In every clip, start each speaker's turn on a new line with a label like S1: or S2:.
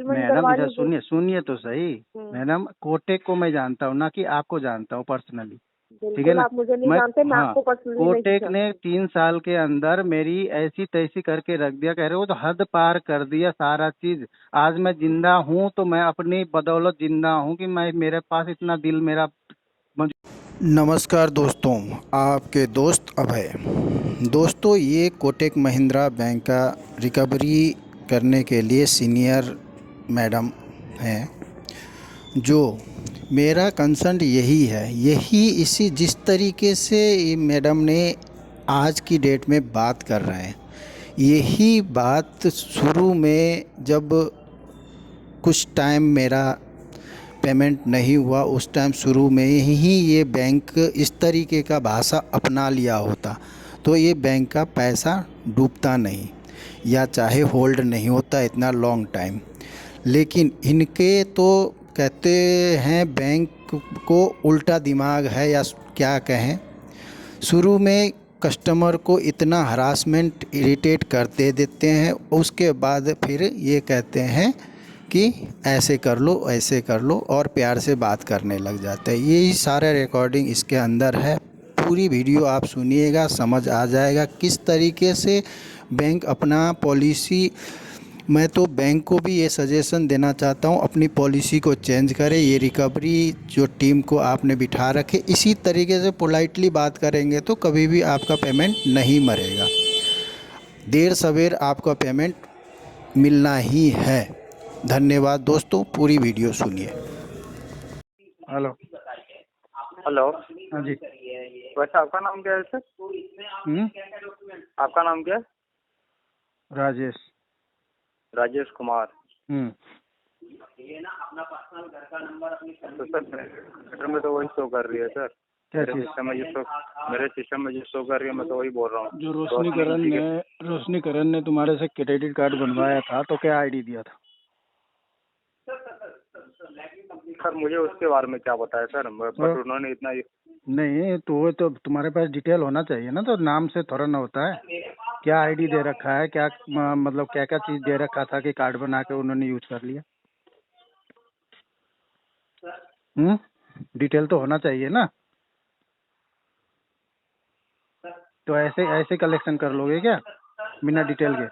S1: Settlement
S2: madam
S1: करवा
S2: इधर
S1: लीजिए।
S2: सुनिए तो सही। मैडम कोटेक को मैं जानता हूँ ना कि आपको जानता हूँ पर्सनली, ठीक है
S1: बिल्कुल
S2: ना।
S1: आप मुझे नहीं जानते, मैं आपको पर्सनली नहीं
S2: कोटेक ने
S1: जानती।
S2: 3 साल के अंदर मेरी ऐसी तैसी करके रख दिया, कह रहे हो तो हद पार कर दिया सारा चीज। आज मैं जिंदा हूँ तो मैं अपनी बदौलत जिंदा हूँ कि मैं मेरे पास इतना दिल मेरा।
S3: नमस्कार दोस्तों, आपके दोस्त अभय। दोस्तों, ये कोटक महिंद्रा बैंक का रिकवरी करने के लिए सीनियर मैडम हैं, जो मेरा कंसर्न यही है, इसी जिस तरीके से ये मैडम ने आज की डेट में बात कर रहे हैं, यही बात शुरू में जब कुछ टाइम मेरा पेमेंट नहीं हुआ, उस टाइम शुरू में ही ये बैंक इस तरीके का भाषा अपना लिया होता तो ये बैंक का पैसा डूबता नहीं, या चाहे होल्ड नहीं होता इतना लॉन्ग टाइम। लेकिन इनके तो कहते हैं बैंक को उल्टा दिमाग है या क्या कहें। शुरू में कस्टमर को इतना हरासमेंट इरिटेट कर देते हैं, उसके बाद फिर ये कहते हैं कि ऐसे कर लो ऐसे कर लो और प्यार से बात करने लग जाते हैं। यही सारा रिकॉर्डिंग इसके अंदर है। पूरी वीडियो आप सुनिएगा, समझ आ जाएगा किस तरीके से बैंक अपना पॉलिसी। मैं तो बैंक को भी ये सजेशन देना चाहता हूँ, अपनी पॉलिसी को चेंज करें। ये रिकवरी जो टीम को आपने बिठा रखे, इसी तरीके से पोलाइटली बात करेंगे तो कभी भी आपका पेमेंट नहीं मरेगा। देर सवेर आपका पेमेंट मिलना ही है। धन्यवाद दोस्तों, पूरी वीडियो सुनिए।
S2: हेलो।
S4: हेलो।
S2: हाँ जी।
S4: वैसे आपका नाम क्या है सर? आपका नाम क्या है?
S2: राजेश।
S4: राजेश कुमार।
S2: ये
S4: ना अपना पर्सनल घर का नंबर अपनी। तो सर में तो वही शो कर रही है सर। मेरे सिस्टम में जो शो कर रही है मैं तो वही बोल रहा हूँ।
S2: जो रोशनीकरण ने तुम्हारे से क्रेडिट कार्ड बनवाया था तो क्या आईडी दिया था?
S4: सर मुझे उसके बारे में क्या बताया सर, बट उन्होंने इतना
S2: नहीं तो तुम्हारे पास डिटेल होना चाहिए ना, तो नाम से थोड़ा ना होता है। क्या आईडी दे रखा है, क्या मतलब क्या क्या चीज दे रखा था कि कार्ड बना के उन्होंने यूज कर लिया? डिटेल तो होना चाहिए ना। तो ऐसे कलेक्शन कर लोगे क्या बिना डिटेल के?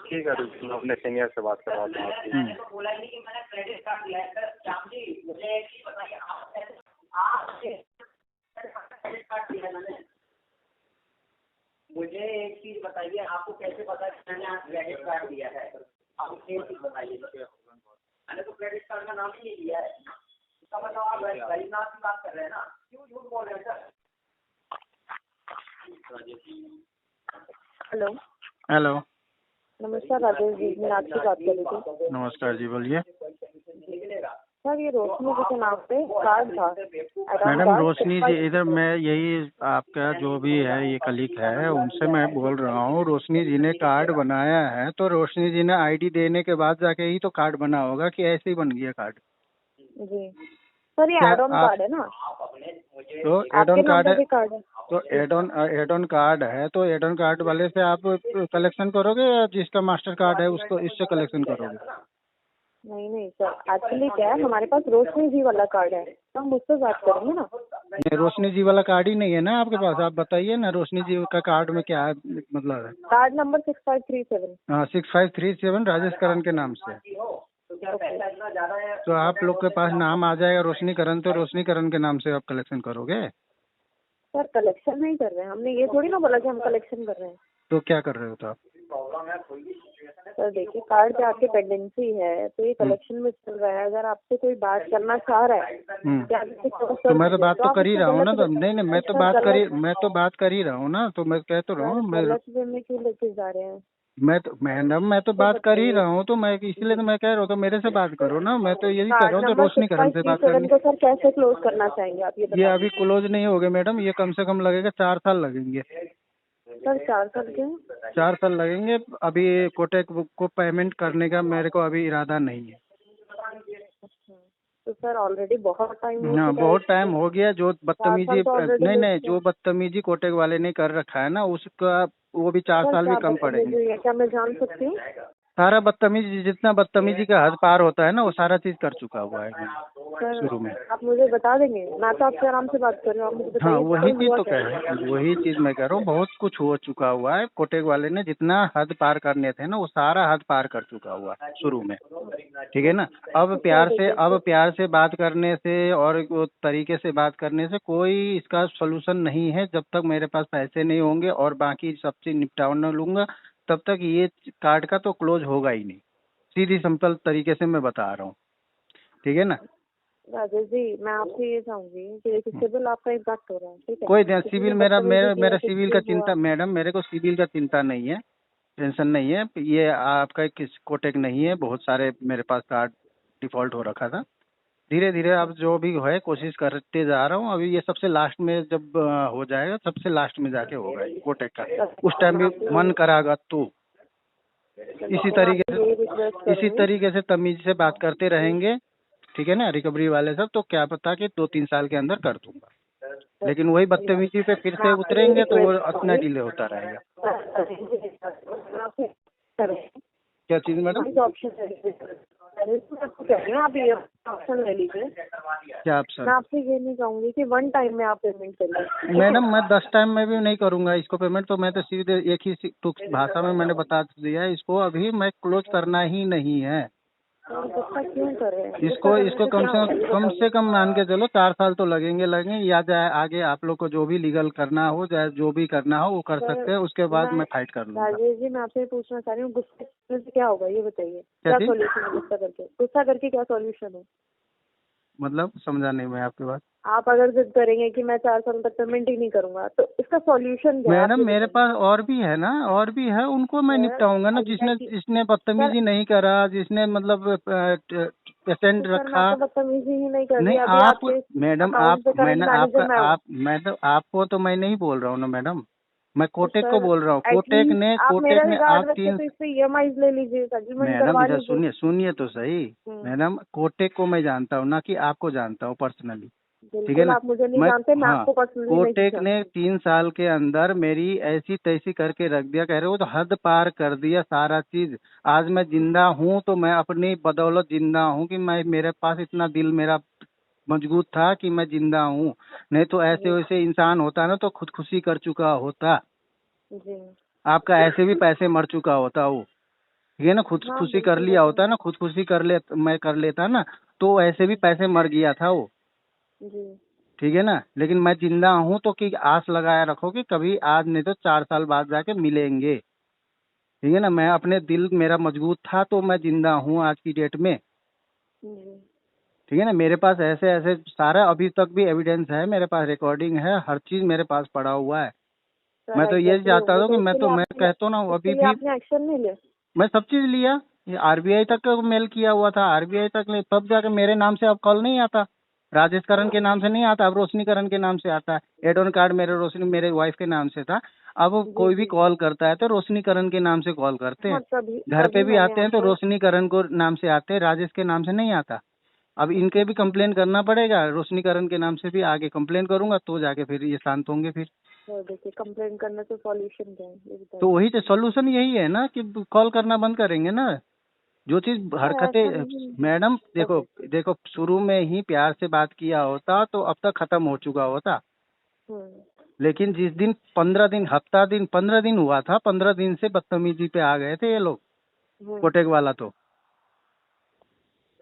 S4: ठीक है, मैं अपने सीनियर से बात करवाता हूँ।
S5: मुझे एक चीज बताइए, आपको कैसे पता कि मैंने आज क्रेडिट कार्ड दिया है? आप एक चीज बताइए। मैंने तो क्रेडिट कार्ड का नाम ही नहीं दिया है। इसका मतलब आप गरीबनाथ की बात कर रहे हैं ना? क्यों झूठ बोल रहे हैं सर?
S1: हेलो।
S2: हेलो।
S1: नमस्कार राजेश जी, मैं आपसे बात कर रही थी।
S2: नमस्कार जी, बोलिए।
S1: सर ये रोशनी जी के नाम पे कार्ड था।
S2: मैडम रोशनी जी, इधर मैं यही आपका जो भी है ये कलीग है उनसे मैं बोल रहा हूँ, रोशनी जी ने कार्ड बनाया है तो रोशनी जी ने आईडी देने के बाद जाके ही तो कार्ड बना होगा कि ऐसे ही बन गया कार्ड?
S1: जी सर, ये एड ऑन कार्ड है ना?
S2: तो एड ऑन कार्ड है,
S1: कार्ड है
S2: तो एड ऑन कार्ड है तो एड ऑन कार्ड वाले से आप कलेक्शन करोगे या जिसका मास्टर कार्ड है उसको इससे कलेक्शन करोगे?
S1: नहीं सर, एक्चुअली क्या है, हमारे पास रोशनी जी वाला कार्ड है तो हम उससे बात करेंगे ना।
S2: नहीं, रोशनी जी वाला कार्ड ही नहीं है ना आपके पास। आप बताइए ना रोशनी जी का कार्ड में क्या है, मतलब है?
S1: Card number 6537।
S2: हाँ 6537 राजेश करण के नाम से। तो आप लोग के पास नाम आ जाएगा रोशनीकरण, तो रोशनीकरण के नाम से आप कलेक्शन करोगे?
S1: सर कलेक्शन नहीं कर रहे हैं, हमने ये थोड़ी ना बोला कि हम कलेक्शन कर रहे हैं।
S2: तो क्या कर रहे हो तो आप?
S1: सर देखिए, कार्ड पे आपकी पेंडेंसी है तो ये कलेक्शन में चल रहा है। अगर आपसे कोई बात करना चाह रहा है
S2: तो मैं तो बात तो कर ही रहा हूँ ना। तो नहीं मैं तो बात कर ही रहा हूँ ना। तो मैं कह तो रहा हूँ, मैं
S1: गलत वे में क्यों लेके जा रहे हैं?
S2: मैडम मैं तो बात कर ही रहा हूँ, तो मैं इसलिए तो मैं कह रहा हूँ तो मेरे से बात करो ना। मैं तो यही कह रहा हूँ तो रोशनीकरण से बात करनी।
S1: तो सर कैसे क्लोज करना चाहेंगे आप?
S2: ये अभी क्लोज नहीं होगे मैडम, ये कम से कम लगेगा 4 साल लगेंगे।
S1: सर 4 साल के?
S2: 4 साल लगेंगे। अभी कोटक को पेमेंट करने का मेरे को अभी इरादा नहीं है।
S1: तो सर ऑलरेडी बहुत टाइम
S2: हाँ बहुत टाइम हो गया। जो बदतमीजी नहीं जो बदतमीजी कोटक वाले ने कर रखा है ना, उसका वो भी 4 साल भी कम पड़ेंगे।
S1: क्या मैं जान सकती हूँ?
S2: सारा बदतमीजी, जितना बदतमीजी का हद पार होता है ना, वो सारा चीज कर चुका हुआ है शुरू में।
S1: आप मुझे बता देंगे? मैं तो आपसे आराम से बात कर रही हूँ, आप मुझे बताइए।
S2: हाँ, वही चीज
S1: हुआ
S2: तो
S1: क्या?
S2: कह रहा हूँ, वही चीज मैं कह रहा हूँ, बहुत कुछ हो चुका हुआ है। कोटेक वाले ने जितना हद पार करने थे ना, वो सारा हद पार कर चुका हुआ है शुरू में, ठीक है ना। अब प्यार से बात करने से और वो तरीके से बात करने से कोई इसका सोल्यूशन नहीं है। जब तक मेरे पास पैसे नहीं होंगे और बाकी सब चीज निपटा न लूंगा, तब तक ये कार्ड का तो क्लोज होगा ही नहीं। सीधी सिंपल तरीके से मैं बता रहा हूँ, ठीक है ना।
S1: राजेश जी, मैं आपसे ये चाहूंगी कि देखिए सिविल आपका इम्पैक्ट हो रहा है, ठीक है।
S2: कोई
S1: किसी
S2: सिविल
S1: ने
S2: मेरा
S1: बदतमीजी
S2: मेरा
S1: की
S2: मेरा
S1: है,
S2: सिविल
S1: किसी
S2: का
S1: ने
S2: चिंता,
S1: हुआ।
S2: मैडम मेरे को सिविल का चिंता नहीं है, टेंशन नहीं है। ये आपका किस कोटेक नहीं है, बहुत सारे मेरे पास कार्ड डिफॉल्ट हो रखा था। धीरे धीरे अब जो भी है कोशिश करते जा रहा हूँ। अभी ये सबसे लास्ट में जब हो जाएगा, सबसे लास्ट में जाके होगा ये कोटेक का। उस टाइम भी मन करागा तो इसी तरीके से तमीज से बात करते रहेंगे, ठीक है ना, रिकवरी वाले सब। तो क्या पता कि 2-3 साल के अंदर कर दूंगा, लेकिन वही बदतमीजी पे फिर से उतरेंगे तो वो अपना डिले होता रहेगा। क्या चीज मैडम?
S1: ऑप्शन आपको कह रही हूँ, आप ये ऑप्शन ले लीजिए।
S2: क्या ऑप्शन?
S1: मैं आपसे ये नहीं कहूंगी कि 1 टाइम में आप पेमेंट करिए।
S2: मैडम मैं 10 टाइम में भी नहीं करूंगा इसको पेमेंट। तो मैं तो सीधे एक ही टुक भाषा में मैंने बता दिया है, इसको अभी मैं क्लोज करना ही नहीं है।
S1: गुस्सा क्यों कर रहे हैं?
S2: इसको कम से कम मान के चलो 4 साल तो लगेंगे, या जाए आगे आप लोग को जो भी लीगल करना हो, चाहे जो भी करना हो वो कर सकते हैं। उसके बाद मैं फाइट कर लूंगा।
S1: राजेश जी, मैं आपसे पूछना चाह रही हूँ, गुस्से से क्या होगा ये बताइए? क्या सॉल्यूशन है गुस्सा करके क्या सॉल्यूशन है?
S2: मतलब समझा नहीं मैं आपकी बात।
S1: आप अगर जिद करेंगे कि मैं 4 साल तक पेमेंट ही नहीं करूंगा, तो इसका सॉल्यूशन क्या है?
S2: मैडम मेरे पास और भी है ना, और भी है, उनको मैं निपटाऊंगा ना। जिसने बदतमीजी नहीं करा, जिसने मतलब पेशेंट रखा।
S1: बदतमीजी ही नहीं कर
S2: नहीं,
S1: रही
S2: आप मैडम आपको तो मैं नहीं बोल रहा हूँ ना मैडम, मैं कोटेक को बोल रहा हूँ। कोटेक ने आप 3
S1: EMI ले लीजिए, सेटलमेंट करवा
S2: मैडम
S1: लीजिए।
S2: सुनिए तो सही मैडम, कोटेक को मैं जानता हूँ ना कि आपको जानता हूँ पर्सनली, ठीक है
S1: बिल्कुल
S2: ना।
S1: आप मुझे नहीं जानते, मैं आपको पर्सनली नहीं
S2: कोटेक ने
S1: जानती।
S2: 3 साल के अंदर मेरी ऐसी तैसी करके रख दिया, कह रहे हो तो हद पार कर दिया सारा चीज। आज मैं जिंदा हूँ तो मैं अपनी बदौलत जिंदा हूँ कि मैं, मेरे पास इतना दिल मेरा मजबूत था कि मैं जिंदा हूँ। नहीं तो ऐसे वैसे इंसान होता ना तो खुदकुशी कर चुका होता।
S1: जी।
S2: आपका ऐसे भी पैसे मर चुका होता वो, ठीक है ना। खुदकुशी कर लिया होता ना, खुदकुशी मैं कर लेता ना, तो ऐसे भी पैसे मर गया था वो,
S1: जी।
S2: ठीक है ना। लेकिन मैं जिंदा हूँ तो कि आस लगाया रखो कि कभी आज नहीं तो 4 साल बाद जाके मिलेंगे, ठीक है ना। मैं अपने दिल मेरा मजबूत था तो मैं जिंदा हूँ आज की डेट में, ठीक है ना। मेरे पास ऐसे ऐसे सारा अभी तक भी एविडेंस है, मेरे पास रिकॉर्डिंग है, हर चीज मेरे पास पड़ा हुआ है। मैं तो ये चाहता हूँ कि मैं कहता हूँ ना, अभी भी
S1: आपने एक्शन नहीं लिया।
S2: मैं सब चीज लिया। RBI तक मेल किया हुआ था, RBI तक तब जाके मेरे नाम से अब कॉल नहीं आता, राजेश करण के नाम से नहीं आता, अब रोशनी करण के नाम से आता है। एडोन कार्ड मेरे वाइफ के नाम से था। अब कोई भी कॉल करता है तो रोशनी करण के नाम से कॉल करते हैं। घर पे भी आते हैं तो रोशनी करण को नाम से आते हैं, राजेश के नाम से नहीं आता। अब इनके भी कंप्लेन करना पड़ेगा, रोशनी करण के नाम से भी आगे कंप्लेन करूंगा तो जाके फिर ये शांत होंगे। फिर
S1: देखिए कंप्लेन करने से सॉल्यूशन क्या है?
S2: तो वही तो सॉल्यूशन यही है ना कि कॉल करना बंद करेंगे ना। जो चीज हरकतें मैडम देखो शुरू में ही प्यार से बात किया होता तो अब तक खत्म हो चुका होता। लेकिन जिस दिन 15 दिन हुआ था, 15 दिन से बदतमीजी पे आ गए थे ये लोग। कोटेक वाला तो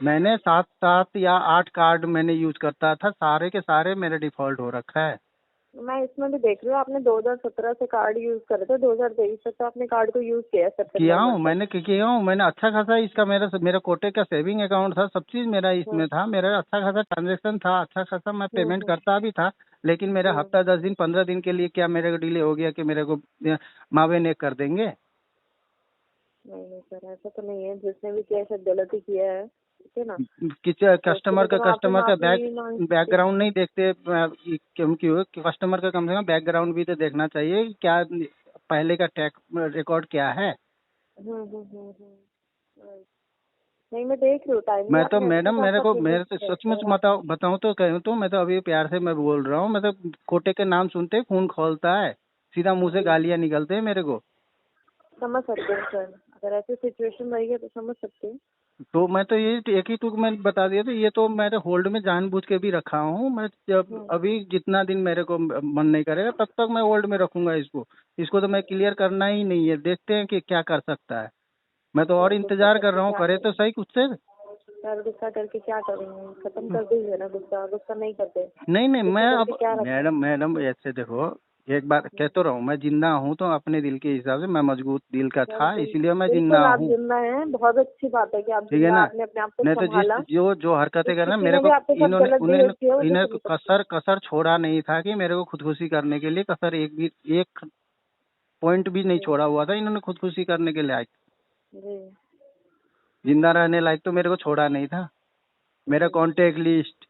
S2: मैंने 7 या 8 कार्ड मैंने यूज करता था, सारे के सारे मेरे डिफॉल्ट हो रखा है।
S1: मैं इसमें भी देख रही हूँ, आपने 2017 से कार्ड यूज करे थे, 2023 तक तो आपने कार्ड को यूज किया
S2: मैंने अच्छा खासा इसका मेरा कोटेक का सेविंग अकाउंट था, सब चीज मेरा इसमें था, मेरा अच्छा खासा ट्रांजेक्शन था, अच्छा खासा मैं पेमेंट करता भी था। लेकिन मेरा हफ्ता 10 दिन 15 दिन के लिए क्या मेरे को डिले हो गया कि मेरे को मावे ने कर देंगे?
S1: नहीं सर, ऐसा तो नहीं है। जिसने भी किया है गलती किया है, ठीक है ना।
S2: कस्टमर का बैकग्राउंड नहीं देखते क्योंकि कस्टमर का कम से कम बैकग्राउंड भी तो देखना चाहिए, क्या पहले का टैक्स रिकॉर्ड क्या है।
S1: नहीं मैं देख रही हूँ टाइम।
S2: मैं तो मैडम मेरे तो सचमुच बताऊं तो कहूँ तो मैं तो अभी प्यार से मैं बोल रहा हूँ, मैं तो कोटे के नाम सुनते खून खोलता है, सीधा मुंह से गालियां निकलते हैं मेरे को।
S1: समझ सकते हैं सर, अगर ऐसी सिचुएशन रही है तो समझ सकते हैं।
S2: तो मैं तो ये एक ही टूक मैं बता दिया था, ये तो मैंने होल्ड में जानबूझ के भी रखा हूँ। मैं जब अभी जितना दिन मेरे को मन नहीं करेगा तब तक मैं होल्ड में रखूंगा इसको तो मैं क्लियर करना ही नहीं है। देखते हैं कि क्या कर सकता है। मैं तो और इंतजार कर रहा हूँ, करे तो सही कुछ से।
S1: सर गुस्सा करके क्या करेंगे, खत्म कर दीजिए ना गुस्सा, गुस्सा नहीं करते।
S2: नहीं मैं
S1: गुस्सा
S2: अब
S1: करके क्या रखें?
S2: मैडम ऐसे देखो, एक बार कह तो रहा हूँ, मैं जिंदा हूँ तो अपने दिल के हिसाब से मैं मजबूत दिल का था, इसलिए मैं जिंदा
S1: बिल्कुल आप
S2: हूँ।
S1: जिंदा हैं, बहुत अच्छी बात है कि आप
S2: ठीक है
S1: जिंदा,
S2: ना।
S1: आपने अपने आप को
S2: नहीं तो
S1: संभाला।
S2: जो हरकतें कर रहे हैं
S1: किसी
S2: मेरे
S1: ने
S2: को,
S1: भी आपके साथ
S2: इन्होंने
S1: गलत बिहेव किया हो तो
S2: इन्हें
S1: सही करते।
S2: कसर छोड़ा नहीं था कि मेरे को खुदकुशी करने के लिए कसर एक पॉइंट भी नहीं छोड़ा हुआ था इन्होंने खुदकुशी करने के लायक।
S1: जी
S2: जिंदा रहने लायक तो मेरे को छोड़ा नहीं था। मेरा कांटेक्ट लिस्ट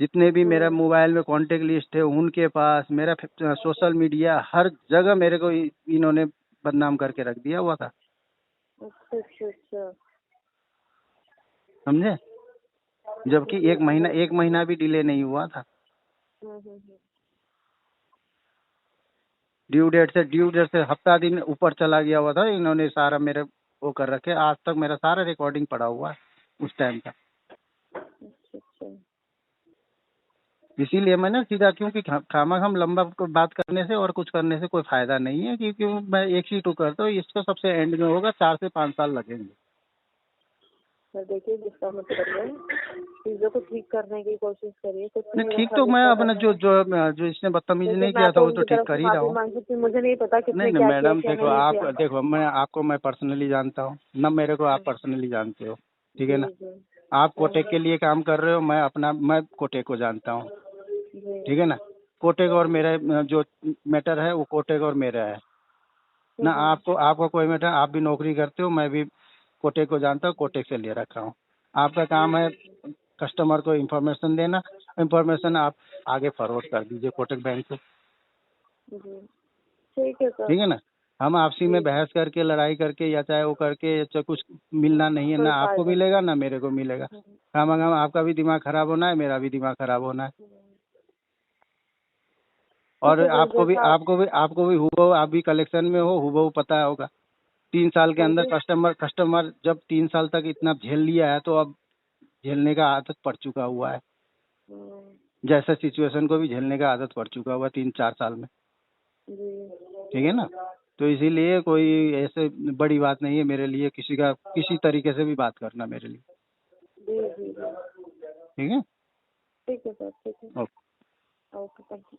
S2: जितने भी मेरा मोबाइल में कांटेक्ट लिस्ट है उनके पास, मेरा सोशल मीडिया हर जगह मेरे को इन्होंने बदनाम करके रख दिया हुआ था।
S1: अच्छा।
S2: समझे। जबकि एक महीना भी डिले नहीं हुआ था। ड्यू डेट से हफ्ता दिन ऊपर चला गया हुआ था। इन्होंने सारा मेरे वो कर रखे। आज तक मेरा सारा रिकॉर्डिंग पड़ा हुआ है उस टाइम का।
S1: अच्छा।
S2: इसीलिए मैंने सीधा, क्योंकि हम लंबा बात करने से और कुछ करने से कोई फायदा नहीं है, क्योंकि मैं एक ही टू करता हूँ। इसको सबसे एंड में होगा 4 से 5 साल लगेंगे।
S1: सर देखिए, गुस्सा मत करिए, चीजों को ठीक करने की कोशिश करिए। कुछ
S2: नहीं
S1: नहीं
S2: ठीक
S1: रखा
S2: तो मैं
S1: गुस्सा
S2: अपना
S1: करने में।
S2: जो इसने बदतमीजी
S1: देखिए
S2: नहीं
S1: मैं
S2: किया था
S1: तो
S2: वो तो
S1: उनकी
S2: ठीक
S1: तरफ से
S2: कर ही रहा
S1: माफी
S2: हूँ।
S1: मांग सकती हूँ, मुझे नहीं पता किसने
S2: नहीं
S1: क्या किया
S2: मैडम
S1: क्या
S2: देखो,
S1: नहीं
S2: आप
S1: किया।
S2: देखो, मैं पर्सनली जानता हूँ ना, मेरे को आप पर्सनली जानते हो। ठीक है ना।
S1: जी
S2: आप कोटेक के लिए काम कर रहे हो, मैं कोटेक को जानता हूँ।
S1: जी
S2: ठीक है ना। कोटेक और मेरा जो मैटर है वो कोटेक और मेरा है ना। आपको कोई मैटर, आप भी नौकरी करते हो, मैं भी कोटेक को जानता हूँ, कोटेक से ले रखा हूँ। आपका काम है कस्टमर को इन्फॉर्मेशन देना, इन्फॉर्मेशन आप आगे फॉरवर्ड कर दीजिए कोटेक बैंक को।
S1: जी ठीक है सर।
S2: ठीक है ना। हम आपसी में बहस करके, लड़ाई करके या चाहे वो करके चाहे कुछ मिलना नहीं है ना। आपको मिलेगा ना मेरे को मिलेगा। काम आपका भी दिमाग खराब होना है, मेरा भी दिमाग खराब होना है। और आपको भी हुबहू, आप भी कलेक्शन में हो, हुबहू पता होगा। 3 साल के अंदर कस्टमर जब 3 साल तक इतना झेल लिया है तो अब झेलने का आदत पड़ चुका हुआ है। जैसा सिचुएशन को भी झेलने का आदत पड़ चुका हुआ 3-4 साल में। ठीक है ना। तो इसीलिए कोई ऐसे बड़ी बात नहीं है मेरे लिए किसी तरीके से भी बात करना मेरे लिए। ठीक है।
S1: ठीक है सर, ठीक है।
S2: ओके।
S1: Okay, thank you.